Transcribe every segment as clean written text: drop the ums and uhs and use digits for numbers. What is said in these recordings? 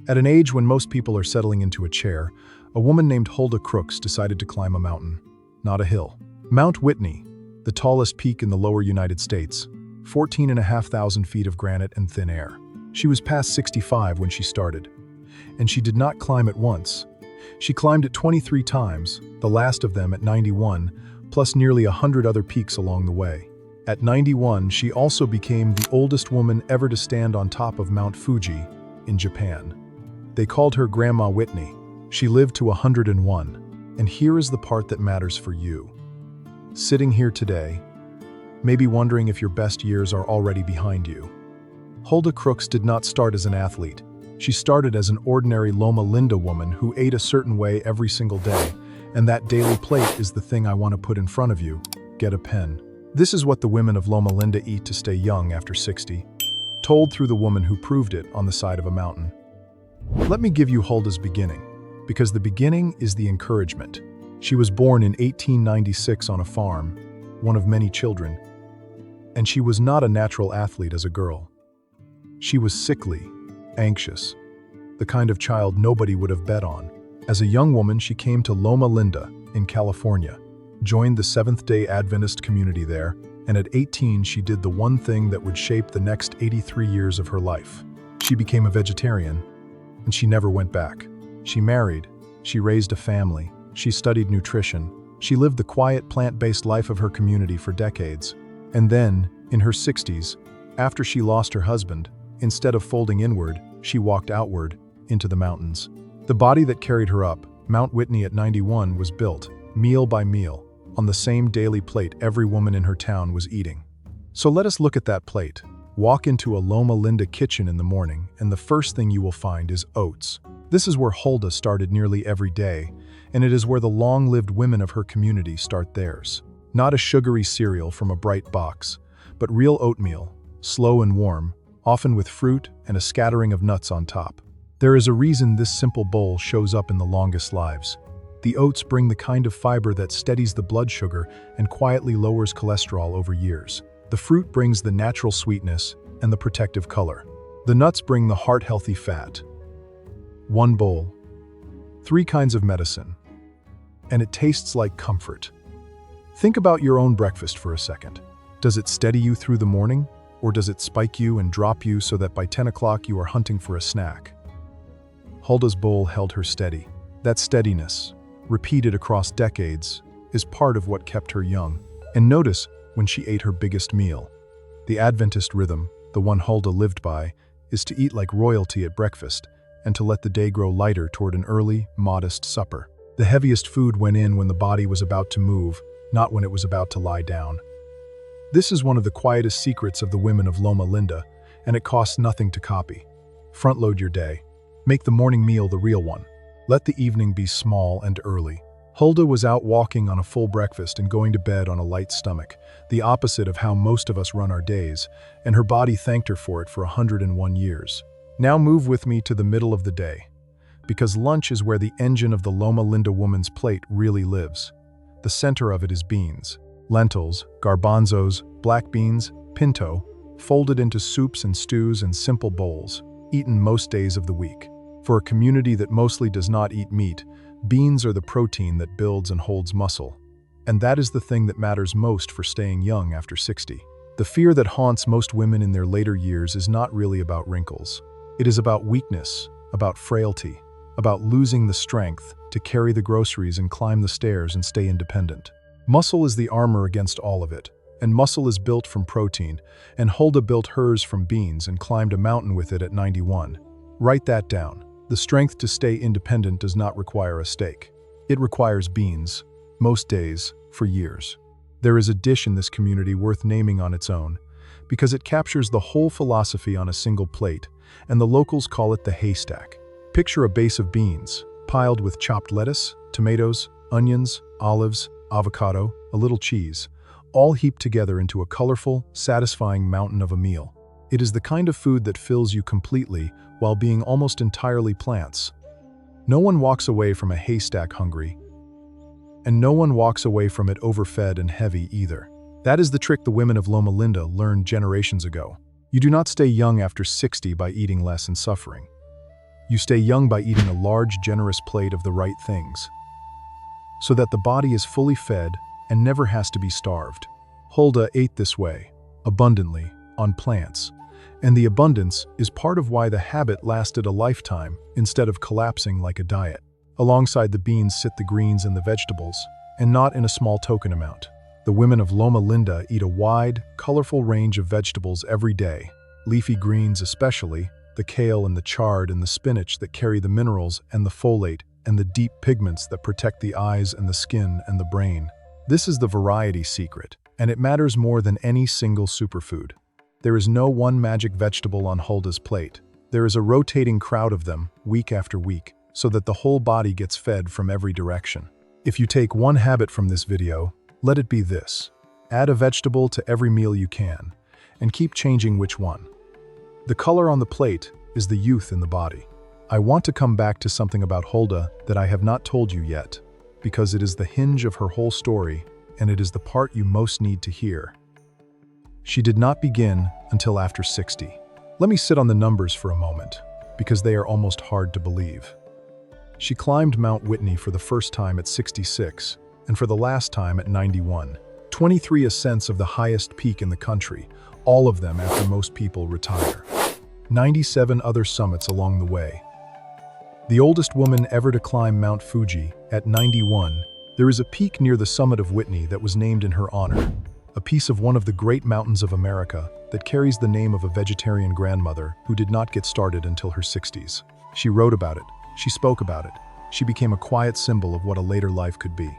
At an age when most people are settling into a chair, a woman named Halda Crooks decided to climb a mountain, not a hill. Mount Whitney, the tallest peak in the lower United States, 14,500 feet of granite and thin air. She was past 65 when she started, and she did not climb it once. She climbed it 23 times, the last of them at 91, plus nearly 100 other peaks along the way. At 91, she also became the oldest woman ever to stand on top of Mount Fuji in Japan. They called her Grandma Whitney. She lived to 101, and here is the part that matters for you. Sitting here today, maybe wondering if your best years are already behind you. Halda Crooks did not start as an athlete. She started as an ordinary Loma Linda woman who ate a certain way every single day, and that daily plate is the thing I want to put in front of you. Get a pen. This is what the women of Loma Linda eat to stay young after 60, told through the woman who proved it on the side of a mountain. Let me give you Halda's beginning, because the beginning is the encouragement. She was born in 1896 on a farm, one of many children, and she was not a natural athlete as a girl. She was sickly, anxious, the kind of child nobody would have bet on. As a young woman, she came to Loma Linda in California, joined the Seventh-day Adventist community there, and at 18 she did the one thing that would shape the next 83 years of her life. She became a vegetarian, and she never went back. She married, she raised a family, she studied nutrition, she lived the quiet plant-based life of her community for decades. And then, in her 60s, after she lost her husband, instead of folding inward, she walked outward, into the mountains. The body that carried her up, Mount Whitney at 91, was built, meal by meal, on the same daily plate every woman in her town was eating. So let us look at that plate. Walk into a Loma Linda kitchen in the morning, and the first thing you will find is oats. This is where Halda started nearly every day, and it is where the long-lived women of her community start theirs. Not a sugary cereal from a bright box, but real oatmeal, slow and warm, often with fruit and a scattering of nuts on top. There is a reason this simple bowl shows up in the longest lives. The oats bring the kind of fiber that steadies the blood sugar and quietly lowers cholesterol over years. The fruit brings the natural sweetness and the protective color. The nuts bring the heart-healthy fat. One bowl, 3 kinds of medicine, and it tastes like comfort. Think about your own breakfast for a second. Does it steady you through the morning, or does it spike you and drop you so that by 10 o'clock you are hunting for a snack? Halda's bowl held her steady. That steadiness, repeated across decades, is part of what kept her young. And notice when she ate her biggest meal. The Adventist rhythm, the one Halda lived by, is to eat like royalty at breakfast and to let the day grow lighter toward an early, modest supper. The heaviest food went in when the body was about to move, not when it was about to lie down. This is one of the quietest secrets of the women of Loma Linda, and it costs nothing to copy. Front-load your day. Make the morning meal the real one. Let the evening be small and early. Halda was out walking on a full breakfast and going to bed on a light stomach, the opposite of how most of us run our days, and her body thanked her for it for 101 years. Now move with me to the middle of the day, because lunch is where the engine of the Loma Linda woman's plate really lives. The center of it is beans. Lentils, garbanzos, black beans, pinto, folded into soups and stews and simple bowls, eaten most days of the week. For a community that mostly does not eat meat, beans are the protein that builds and holds muscle. And that is the thing that matters most for staying young after 60. The fear that haunts most women in their later years is not really about wrinkles. It is about weakness, about frailty, about losing the strength to carry the groceries and climb the stairs and stay independent. Muscle is the armor against all of it, and muscle is built from protein, and Halda built hers from beans and climbed a mountain with it at 91. Write that down. The strength to stay independent does not require a steak. It requires beans, most days, for years. There is a dish in this community worth naming on its own, because it captures the whole philosophy on a single plate, and the locals call it the haystack. Picture a base of beans, piled with chopped lettuce, tomatoes, onions, olives, avocado, a little cheese, all heaped together into a colorful, satisfying mountain of a meal. It is the kind of food that fills you completely while being almost entirely plants. No one walks away from a haystack hungry, and no one walks away from it overfed and heavy either. That is the trick the women of Loma Linda learned generations ago. You do not stay young after 60 by eating less and suffering. You stay young by eating a large, generous plate of the right things, so that the body is fully fed and never has to be starved. Halda ate this way, abundantly, on plants, and the abundance is part of why the habit lasted a lifetime instead of collapsing like a diet. Alongside the beans sit the greens and the vegetables, and not in a small token amount. The women of Loma Linda eat a wide, colorful range of vegetables every day, leafy greens especially, the kale and the chard and the spinach that carry the minerals and the folate and the deep pigments that protect the eyes and the skin and the brain. This is the variety secret, and it matters more than any single superfood. There is no one magic vegetable on Halda's plate. There is a rotating crowd of them, week after week, so that the whole body gets fed from every direction. If you take one habit from this video, let it be this: add a vegetable to every meal you can, and keep changing which one. The color on the plate is the youth in the body. I want to come back to something about Halda that I have not told you yet, because it is the hinge of her whole story, and it is the part you most need to hear. She did not begin until after 60. Let me sit on the numbers for a moment, because they are almost hard to believe. She climbed Mount Whitney for the first time at 66, and for the last time at 91. 23 ascents of the highest peak in the country, all of them after most people retire. 97 other summits along the way. The oldest woman ever to climb Mount Fuji, at 91, there is a peak near the summit of Whitney that was named in her honor, a piece of one of the great mountains of America that carries the name of a vegetarian grandmother who did not get started until her 60s. She wrote about it. She spoke about it. She became a quiet symbol of what a later life could be.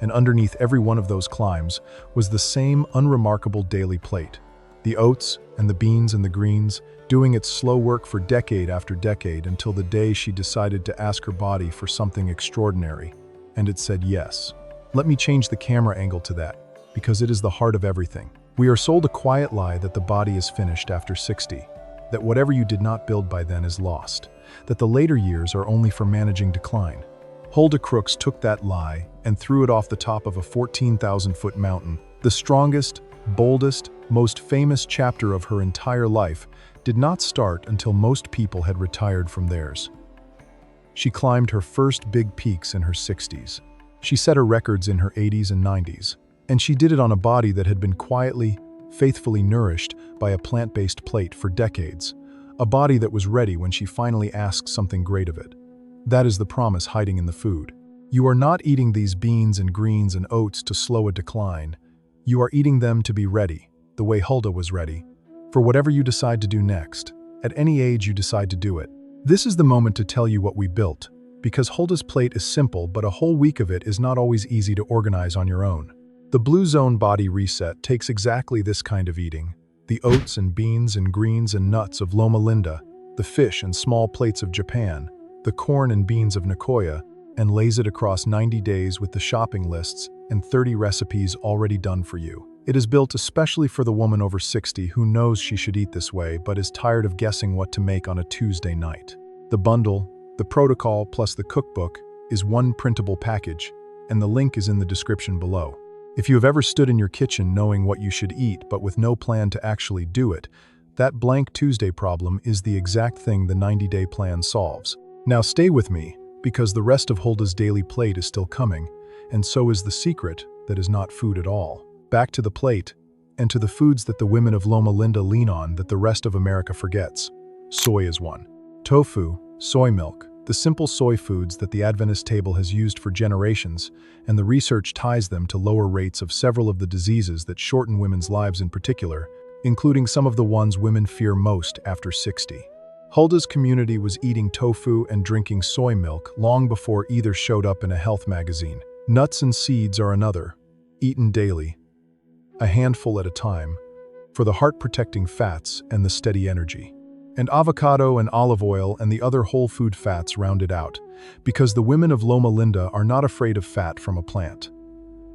And underneath every one of those climbs was the same unremarkable daily plate. The oats and the beans and the greens, doing its slow work for decade after decade until the day she decided to ask her body for something extraordinary. And it said yes. Let me change the camera angle to that, because it is the heart of everything. We are sold a quiet lie that the body is finished after 60, that whatever you did not build by then is lost, that the later years are only for managing decline. Halda Crooks took that lie and threw it off the top of a 14,000-foot mountain. The strongest, boldest, most famous chapter of her entire life did not start until most people had retired from theirs. She climbed her first big peaks in her 60s. She set her records in her 80s and 90s, and she did it on a body that had been quietly, faithfully nourished by a plant-based plate for decades, a body that was ready when she finally asked something great of it. That is the promise hiding in the food. You are not eating these beans and greens and oats to slow a decline. You are eating them to be ready, the way Halda was ready, for whatever you decide to do next, at any age you decide to do it. This is the moment to tell you what we built, because Halda's plate is simple, but a whole week of it is not always easy to organize on your own. The Blue Zone Body Reset takes exactly this kind of eating: the oats and beans and greens and nuts of Loma Linda, the fish and small plates of Japan, the corn and beans of Nicoya, and lays it across 90 days with the shopping lists and 30 recipes already done for you. It is built especially for the woman over 60 who knows she should eat this way but is tired of guessing what to make on a Tuesday night. The bundle, the protocol plus the cookbook, is one printable package, and the link is in the description below. If you have ever stood in your kitchen knowing what you should eat but with no plan to actually do it, that blank Tuesday problem is the exact thing the 90-day plan solves. Now stay with me, because the rest of Halda's daily plate is still coming, and so is the secret that is not food at all. Back to the plate, and to the foods that the women of Loma Linda lean on that the rest of America forgets. Soy is one. Tofu, soy milk, the simple soy foods that the Adventist table has used for generations, and the research ties them to lower rates of several of the diseases that shorten women's lives in particular, including some of the ones women fear most after 60. Halda's community was eating tofu and drinking soy milk long before either showed up in a health magazine. Nuts and seeds are another, eaten daily, a handful at a time, for the heart-protecting fats and the steady energy. And avocado and olive oil and the other whole food fats round it out, because the women of Loma Linda are not afraid of fat from a plant.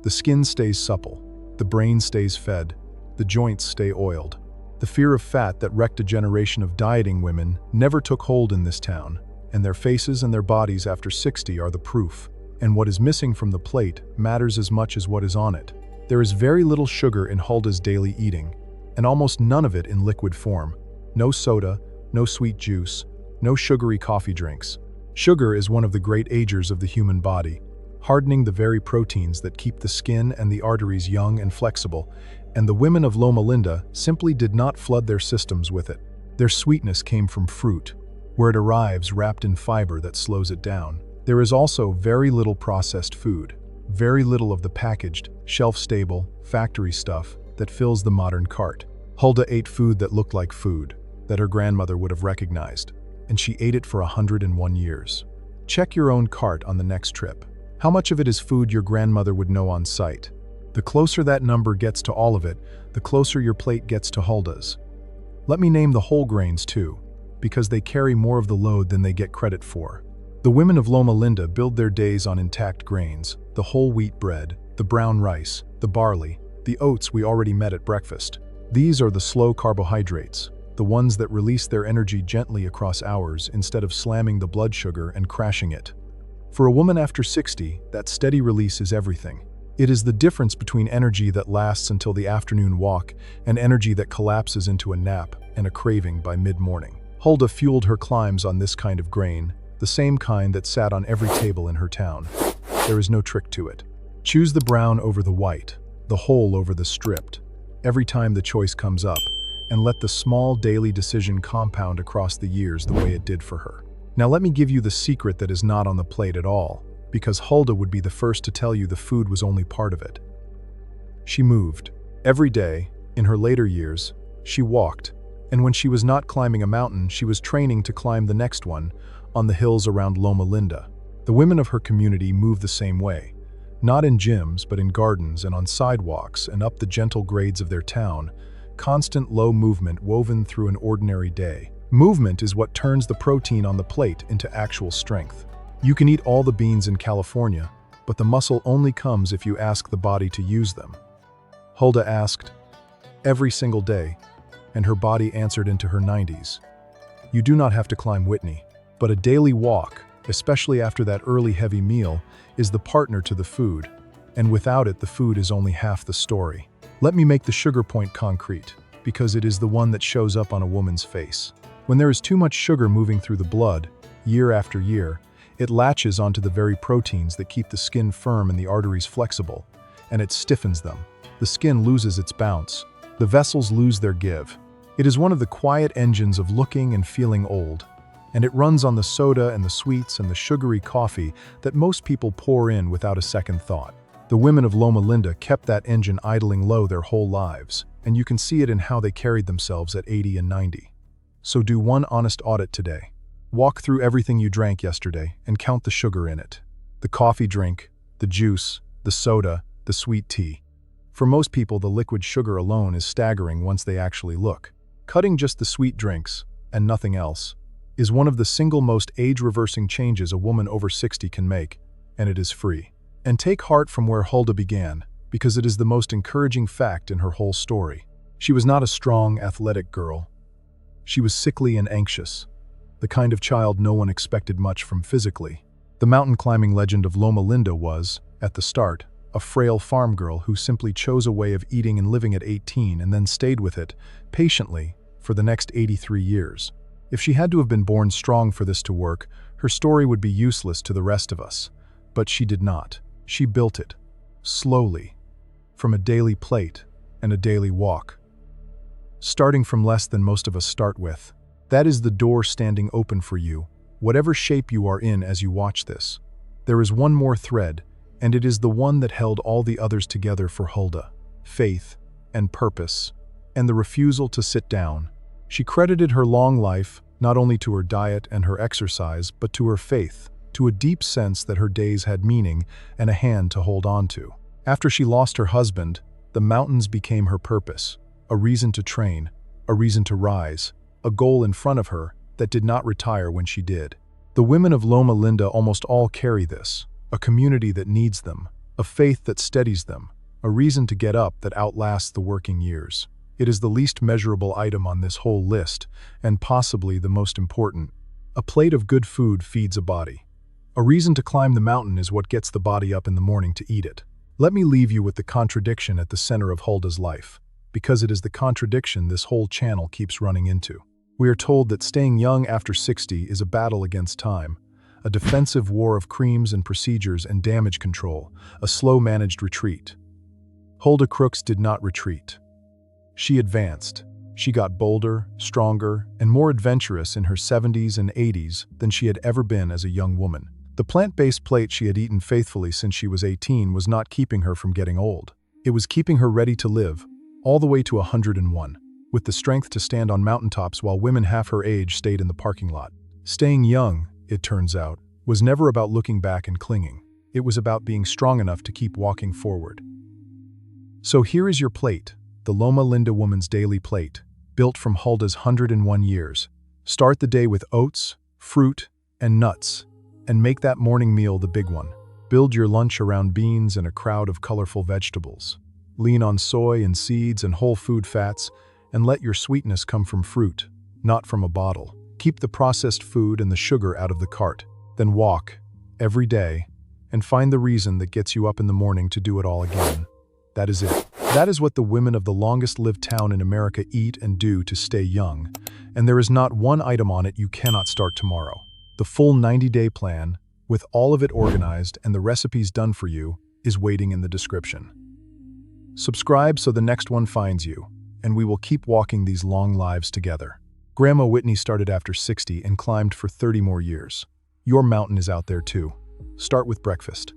The skin stays supple, the brain stays fed, the joints stay oiled. The fear of fat that wrecked a generation of dieting women never took hold in this town, and their faces and their bodies after 60 are the proof. And what is missing from the plate matters as much as what is on it. There is very little sugar in Halda's daily eating, and almost none of it in liquid form. No soda, no sweet juice, No sugary coffee drinks. Sugar is one of the great agers of the human body, hardening the very proteins that keep the skin and the arteries young and flexible, and the women of Loma Linda simply did not flood their systems with it. Their sweetness came from fruit, where it arrives wrapped in fiber that slows it down. There is also very little processed food, very little of the packaged, shelf-stable, factory stuff that fills the modern cart. Halda ate food that looked like food, that her grandmother would have recognized, and she ate it for 101 years. Check your own cart on the next trip. How much of it is food your grandmother would know on sight? The closer that number gets to all of it, the closer your plate gets to Halda's. Let me name the whole grains too, because they carry more of the load than they get credit for. The women of Loma Linda build their days on intact grains, the whole wheat bread, the brown rice, the barley, the oats we already met at breakfast. These are the slow carbohydrates, the ones that release their energy gently across hours instead of slamming the blood sugar and crashing it. For a woman after 60, that steady release is everything. It is the difference between energy that lasts until the afternoon walk and energy that collapses into a nap and a craving by mid-morning. Halda fueled her climbs on this kind of grain, the same kind that sat on every table in her town. There is no trick to it. Choose the brown over the white, the whole over the stripped, every time the choice comes up, and let the small daily decision compound across the years the way it did for her. Now let me give you the secret that is not on the plate at all, because Halda would be the first to tell you the food was only part of it. She moved. Every day, in her later years, she walked, and when she was not climbing a mountain, she was training to climb the next one on the hills around Loma Linda. The women of her community moved the same way, not in gyms, but in gardens and on sidewalks and up the gentle grades of their town, constant low movement woven through an ordinary day. Movement is what turns the protein on the plate into actual strength. You can eat all the beans in California, but the muscle only comes if you ask the body to use them. Halda asked, every single day, and her body answered into her 90s. You do not have to climb Whitney, but a daily walk, especially after that early heavy meal, is the partner to the food, and without it the food is only half the story. Let me make the sugar point concrete, because it is the one that shows up on a woman's face. When there is too much sugar moving through the blood, year after year, it latches onto the very proteins that keep the skin firm and the arteries flexible, and it stiffens them. The skin loses its bounce. The vessels lose their give. It is one of the quiet engines of looking and feeling old, and it runs on the soda and the sweets and the sugary coffee that most people pour in without a second thought. The women of Loma Linda kept that engine idling low their whole lives, and you can see it in how they carried themselves at 80 and 90. So do one honest audit today. Walk through everything you drank yesterday and count the sugar in it. The coffee drink, the juice, the soda, the sweet tea. For most people, the liquid sugar alone is staggering once they actually look. Cutting just the sweet drinks, and nothing else, is one of the single most age-reversing changes a woman over 60 can make, and it is free. And take heart from where Halda began, because it is the most encouraging fact in her whole story. She was not a strong, athletic girl. She was sickly and anxious, the kind of child no one expected much from physically. The mountain climbing legend of Loma Linda was, at the start, a frail farm girl who simply chose a way of eating and living at 18 and then stayed with it, patiently, for the next 83 years. If she had to have been born strong for this to work, her story would be useless to the rest of us. But she did not. She built it, slowly, from a daily plate and a daily walk. Starting from less than most of us start with. That is the door standing open for you, whatever shape you are in as you watch this. There is one more thread, and it is the one that held all the others together for Halda: faith and purpose, and the refusal to sit down. She credited her long life not only to her diet and her exercise, but to her faith, to a deep sense that her days had meaning and a hand to hold on to. After she lost her husband, the mountains became her purpose, a reason to train, a reason to rise, a goal in front of her that did not retire when she did. The women of Loma Linda almost all carry this, a community that needs them, a faith that steadies them, a reason to get up that outlasts the working years. It is the least measurable item on this whole list, and possibly the most important. A plate of good food feeds a body. A reason to climb the mountain is what gets the body up in the morning to eat it. Let me leave you with the contradiction at the center of Halda's life, because it is the contradiction this whole channel keeps running into. We are told that staying young after 60 is a battle against time, a defensive war of creams and procedures and damage control, a slow-managed retreat. Halda Crooks did not retreat. She advanced. She got bolder, stronger, and more adventurous in her 70s and 80s than she had ever been as a young woman. The plant-based plate she had eaten faithfully since she was 18 was not keeping her from getting old. It was keeping her ready to live, all the way to 101, with the strength to stand on mountaintops while women half her age stayed in the parking lot. Staying young, it turns out, was never about looking back and clinging. It was about being strong enough to keep walking forward. So here is your plate, the Loma Linda Woman's Daily Plate, built from Halda's 101 years. Start the day with oats, fruit, and nuts, and make that morning meal the big one. Build your lunch around beans and a crowd of colorful vegetables. Lean on soy and seeds and whole food fats, and let your sweetness come from fruit, not from a bottle. Keep the processed food and the sugar out of the cart. Then walk, every day, and find the reason that gets you up in the morning to do it all again. That is it. That is what the women of the longest-lived town in America eat and do to stay young, and there is not one item on it you cannot start tomorrow. The full 90-day plan, with all of it organized and the recipes done for you, is waiting in the description. Subscribe so the next one finds you, and we will keep walking these long lives together. Grandma Whitney started after 60 and climbed for 30 more years. Your mountain is out there too. Start with breakfast.